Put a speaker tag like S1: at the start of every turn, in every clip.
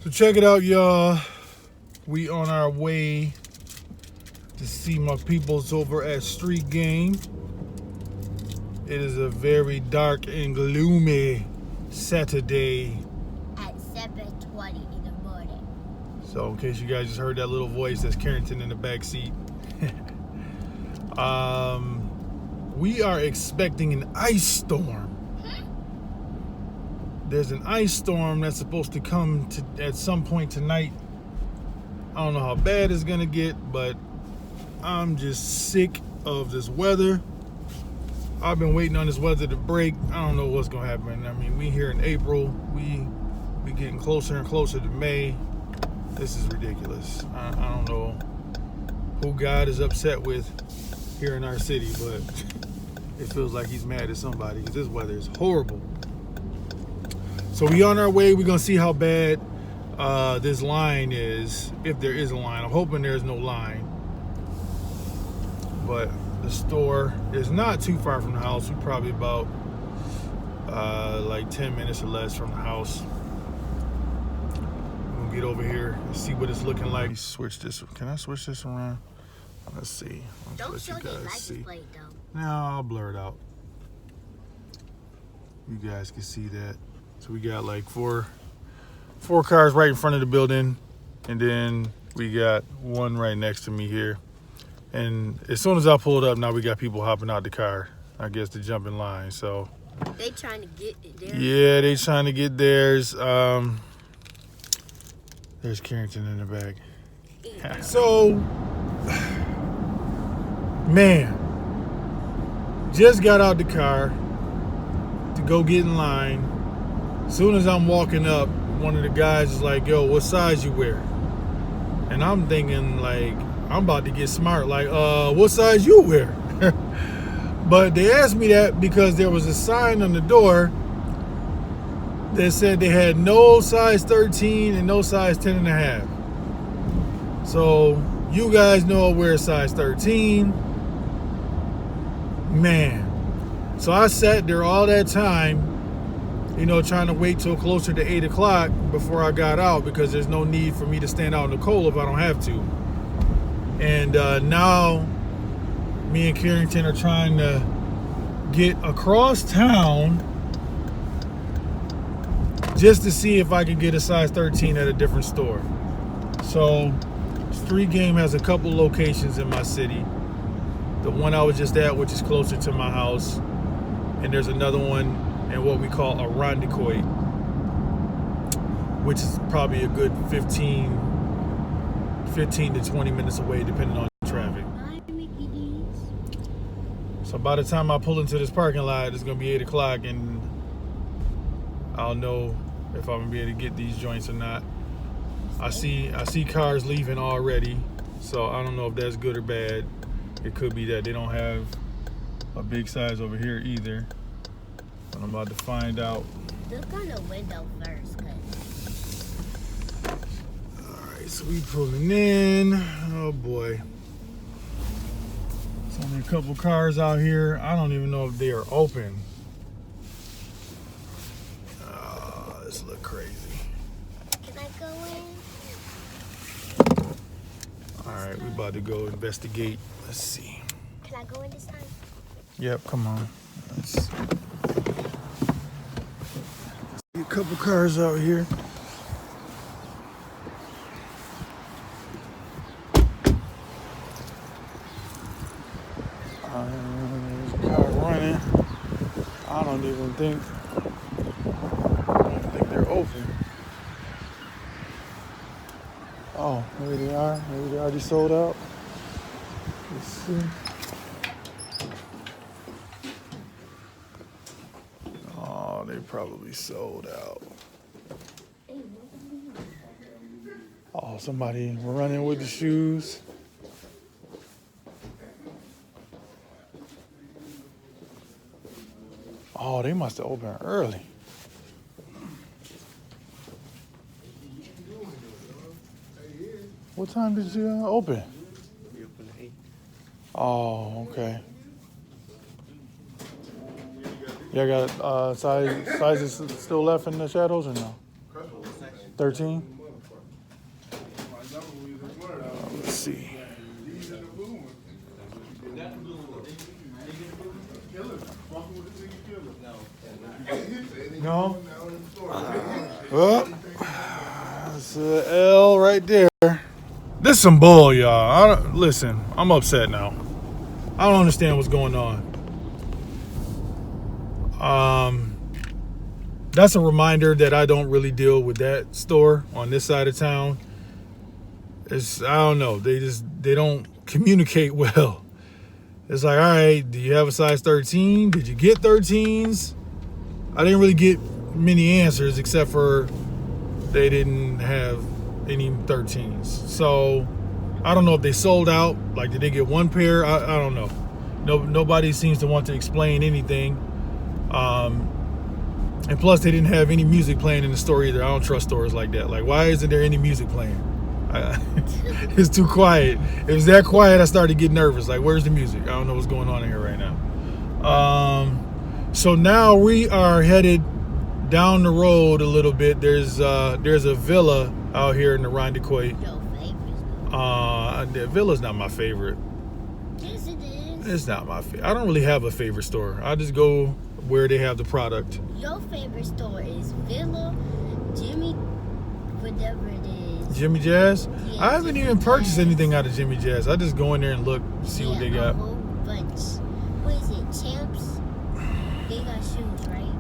S1: So check it out, y'all. We on our way to see my peoples over at Street Game. It is a very dark and gloomy Saturday.
S2: At 7:20 in the morning.
S1: So in case you guys just heard that little voice, that's Carrington in the back seat. We are expecting an ice storm. There's an ice storm that's supposed to come at some point tonight. I don't know how bad it's gonna get, but I'm just sick of this weather. I've been waiting on this weather to break. I don't know what's gonna happen. I mean, we here in April. We getting closer and closer to May. This is ridiculous. I don't know who God is upset with here in our city, but it feels like he's mad at somebody because this weather is horrible. So we on our way. We're gonna see how bad this line is, if there is a line. I'm hoping there's no line, but the store is not too far from the house. We're probably about like 10 minutes or less from the house. We'll get over here and see what it's looking like. Switch this. Can I switch this around? Let's see.
S2: Don't show the license plate though.
S1: No, I'll blur it out. You guys can see that. So we got like four cars right in front of the building, and then we got one right next to me here. And as soon as I pulled up, now we got people hopping out the car, I guess, to jump in line. So
S2: they trying to get theirs.
S1: Yeah, they trying to get theirs. There's Carrington in the back. So, man, just got out the car to go get in line. As soon as I'm walking up, one of the guys is like, yo, what size you wear? And I'm thinking, like, I'm about to get smart. Like, what size you wear? But they asked me that because there was a sign on the door that said they had no size 13 and no size 10 and a half. So you guys know I wear size 13. Man. So I sat there all that time, you know, trying to wait till closer to 8 o'clock before I got out, because there's no need for me to stand out in the cold if I don't have to. And now me and Carrington are trying to get across town just to see if I can get a size 13 at a different store. So Street Game has a couple locations in my city. The one I was just at, which is closer to my house, and there's another one in what we call Irondequoit, which is probably a good 15 to 20 minutes away, depending on traffic. So by the time I pull into this parking lot, it's gonna be 8 o'clock, and I'll know if I'm gonna be able to get these joints or not. I see cars leaving already, so I don't know if that's good or bad. It could be that they don't have a big size over here either, but I'm about to find out.
S2: Look on the window first,
S1: Alright, so we pulling in. Oh boy. There's only a couple cars out here. I don't even know if they are open. This look crazy.
S2: Can I go in?
S1: Alright, we about to go investigate. Let's see.
S2: Can I go in this time?
S1: Yep, come on. Let's see. A couple cars out here. There's a car running. I don't think they're open. Oh, maybe they are. Maybe they already sold out. Let's see. Oh, they probably sold out. Oh, somebody running with the shoes. Oh, they must have opened early. What time did you open?
S3: We open at 8.
S1: Oh, okay. Y'all got sizes still left in the shadows or no? 13? Let's see. No. Well, that's an L right there. This some bull, y'all. Listen, I'm upset now. I don't understand what's going on. That's a reminder that I don't really deal with that store on this side of town. I don't know. They don't communicate well. It's like, all right, do you have a size 13? Did you get 13s? I didn't really get many answers except for they didn't have any 13s. So I don't know if they sold out. Like, did they get one pair? I don't know. Nobody seems to want to explain anything. And plus, they didn't have any music playing in the store either. I don't trust stores like that. Like, why isn't there any music playing? It's too quiet. If it's that quiet, I started getting nervous. Like, where's the music? I don't know what's going on in here right now. So now we are headed down the road a little bit. There's a villa out here in the Irondequoit.
S2: Your favorite.
S1: The villa's not my favorite.
S2: Yes, it is.
S1: It's not my favorite. I don't really have a favorite store. I just go where they have the product.
S2: Your favorite store is Villa, Jimmy, whatever it is.
S1: Jimmy Jazz?
S2: Yeah,
S1: I haven't even purchased anything out of Jimmy Jazz. I just go in there and look, see what they
S2: A
S1: got.
S2: whole bunch. What is it? Champs? They got shoes, right?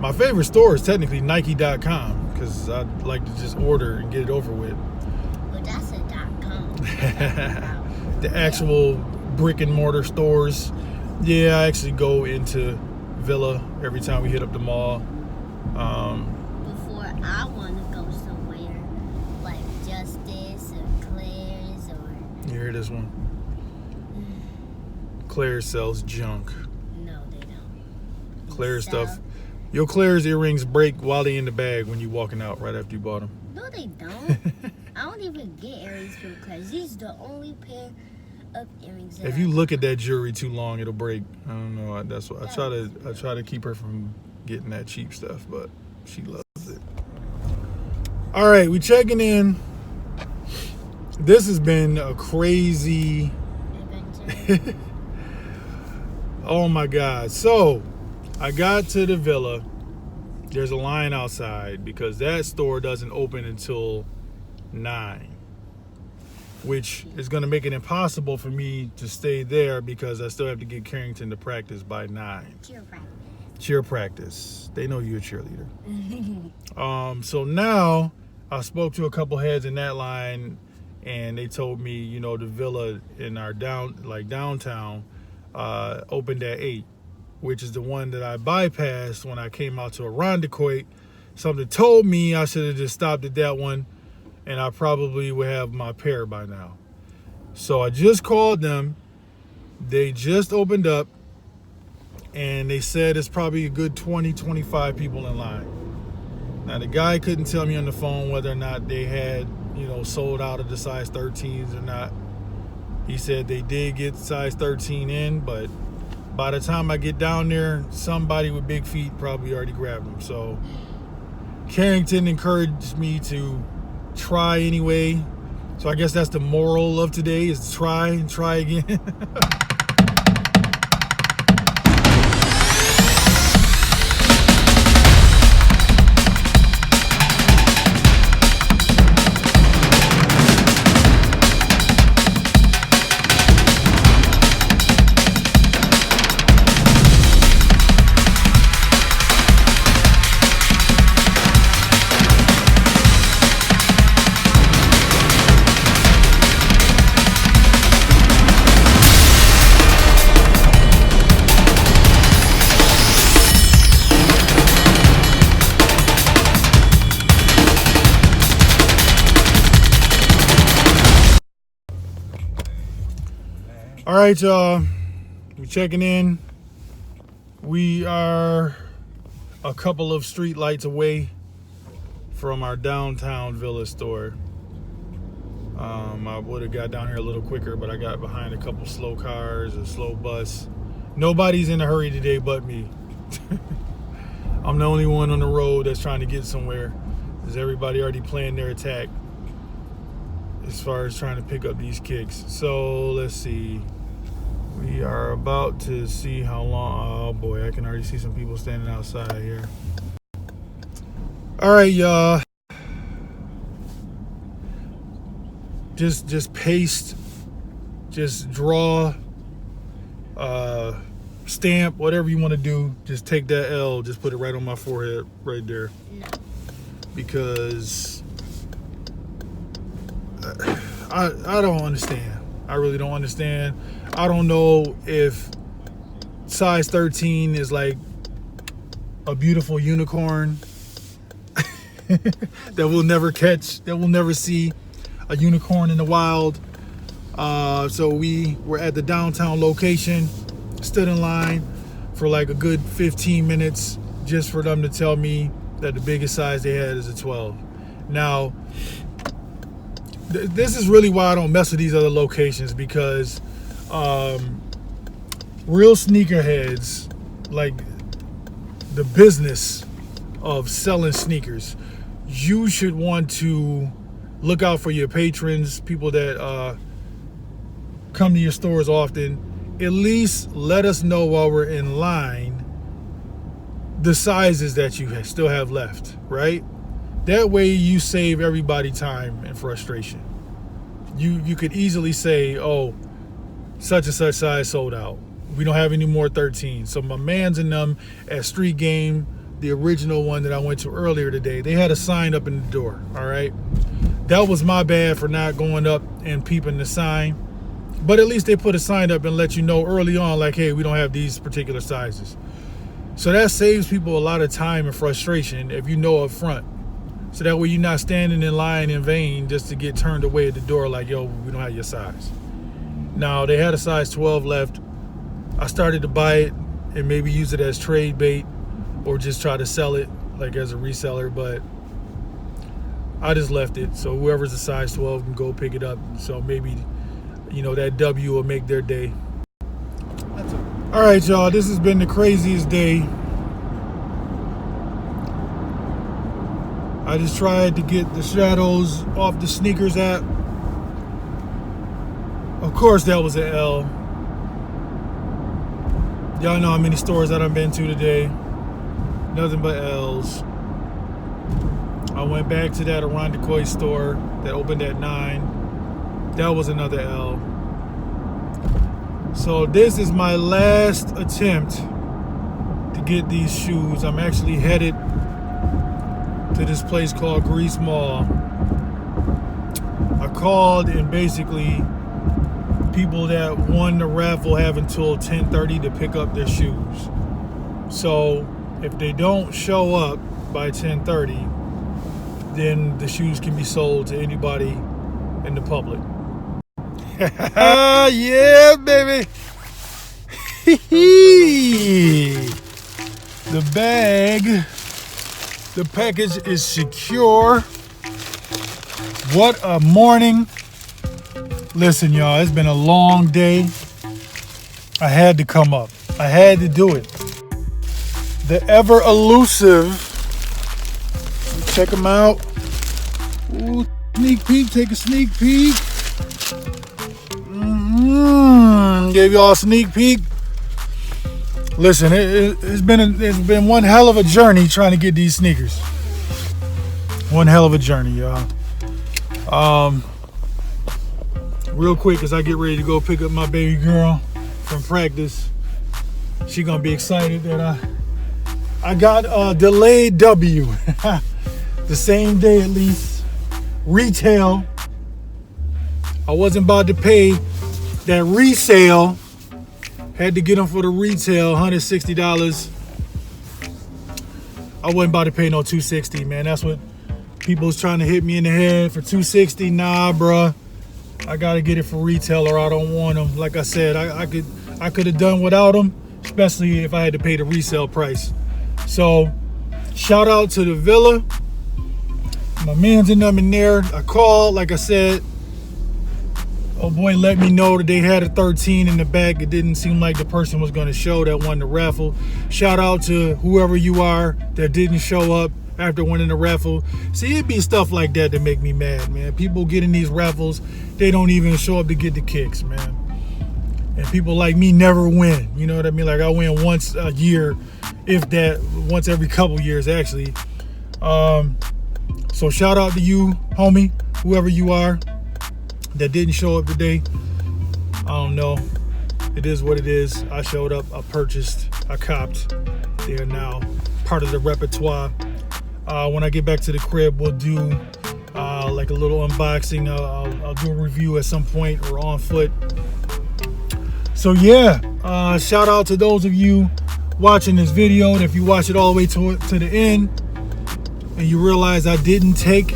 S1: My favorite store is technically Nike.com because I like to just order and get it over with.
S2: Well, that's a .com.
S1: The actual brick and mortar stores. Yeah, I actually go into Villa every time we hit up the mall.
S2: Before I want to go somewhere like Justice or Claire's or...
S1: You hear this one? Claire sells junk.
S2: No, they don't.
S1: Claire
S2: Sell-
S1: stuff. Your Claire's earrings break while they in the bag when you walking out right after you bought them.
S2: No, they don't. I don't even get earrings from Claire's. These are the only pair of earrings that
S1: If you look at that jewelry too long, it'll break. I don't know. That's what I try to keep her from getting that cheap stuff, but she loves it. All right, we checking in. This has been a crazy.
S2: adventure.
S1: Oh my God! So I got to the villa. There's a line outside because that store doesn't open until 9. Which is going to make it impossible for me to stay there because I still have to get Carrington to practice by 9. Cheer practice. They know you're a cheerleader. So now I spoke to a couple heads in that line, and they told me, you know, the villa in our downtown opened at 8, which is the one that I bypassed when I came out to Irondequoit. Something told me I should have just stopped at that one, and I probably would have my pair by now. So I just called them. They just opened up, and they said it's probably a good 20, 25 people in line. Now, the guy couldn't tell me on the phone whether or not they had, you know, sold out of the size 13s or not. He said they did get size 13 in, but by the time I get down there, somebody with big feet probably already grabbed them. So Carrington encouraged me to try anyway. So I guess that's the moral of today, is try and try again. All right, y'all. We're checking in. We are a couple of street lights away from our downtown villa store. I would have got down here a little quicker, but I got behind a couple slow cars, a slow bus. Nobody's in a hurry today but me. I'm the only one on the road that's trying to get somewhere. Is everybody already planned their attack? as far as trying to pick up these kicks. So let's see. We are about to see how long. Oh boy, I can already see some people standing outside here. All right, y'all. Just paste, just draw, stamp, whatever you want to do. Just take that L, just put it right on my forehead, right there.
S2: No.
S1: Because I don't understand. I really don't understand. I don't know if size 13 is like a beautiful unicorn that we'll never catch, that we'll never see a unicorn in the wild. So we were at the downtown location, stood in line for like a good 15 minutes just for them to tell me that the biggest size they had is a 12. Now, this is really why I don't mess with these other locations, because real sneakerheads, like the business of selling sneakers, you should want to look out for your patrons, people that come to your stores often. At least let us know while we're in line the sizes that you still have left, right? That way you save everybody time and frustration. You could easily say, oh, such and such size sold out. We don't have any more 13. So my mans and them at Street Game, the original one that I went to earlier today, they had a sign up in the door, all right? That was my bad for not going up and peeping the sign. But at least they put a sign up and let you know early on, like, hey, we don't have these particular sizes. So that saves people a lot of time and frustration if you know up front. So that way you're not standing in line in vain just to get turned away at the door like, yo, we don't have your size. Now, they had a size 12 left. I started to buy it and maybe use it as trade bait or just try to sell it like as a reseller, but I just left it. So whoever's a size 12 can go pick it up. So maybe, you know, that W will make their day. All right, y'all, this has been the craziest day. I just tried to get the shadows off the sneakers app. Of course, that was an L. Y'all know how many stores that I've been to today. Nothing but L's. I went back to that Irondequoit store that opened at 9. That was another L. So this is my last attempt to get these shoes. I'm actually headed to this place called Grease Mall. I called, and basically people that won the raffle have until 10:30 to pick up their shoes. So if they don't show up by 10:30, then the shoes can be sold to anybody in the public. Yeah, baby. The bag, the package is secure. What a morning. Listen, y'all, it's been a long day. I had to come up. I had to do it. The ever elusive. Check them out. Ooh, sneak peek. Take a sneak peek. Gave y'all a sneak peek. Listen, it's been one hell of a journey trying to get these sneakers. One hell of a journey, y'all. Real quick, as I get ready to go pick up my baby girl from practice, she gonna be excited that I got a delayed W. The same day at least. Retail. I wasn't about to pay that resale. Had to get them for the retail, $160. I wasn't about to pay no $260, man. That's what people was trying to hit me in the head for $260. Nah, bruh. I gotta get it for retail or I don't want them. Like I said, I could have done without them, especially if I had to pay the resale price. So, shout out to the Villa. My man's in them in there. I called, like I said. Oh boy, let me know that they had a 13 in the back. It didn't seem like the person was going to show that won the raffle. Shout out to whoever you are that didn't show up. after winning the raffle. See, it'd be stuff like that that make me mad, man. People get in these raffles, they don't even show up to get the kicks, man. And people like me never win. You know what I mean? Like I win once a year, if that, once every couple years actually. So shout out to you, homie, whoever you are that didn't show up today. I don't know. It is what it is. I showed up, I purchased, I copped. They are now part of the repertoire. When I get back to the crib, we'll do like a little unboxing. I'll do a review at some point or on foot. So yeah, shout out to those of you watching this video. And if you watch it all the way to the end and you realize I didn't take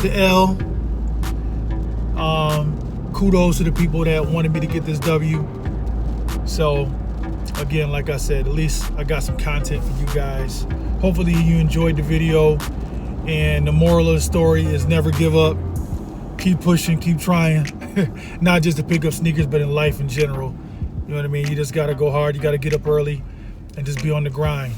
S1: the L, kudos to the people that wanted me to get this W. So again, like I said, at least I got some content for you guys. Hopefully you enjoyed the video, and the moral of the story is never give up. Keep pushing, keep trying. Not just to pick up sneakers, but in life in general. You know what I mean? You just gotta go hard, you gotta get up early and just be on the grind.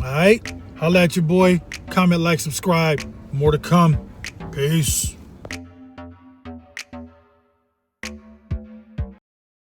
S1: All right, holla at your boy. Comment, like, subscribe. More to come. Peace.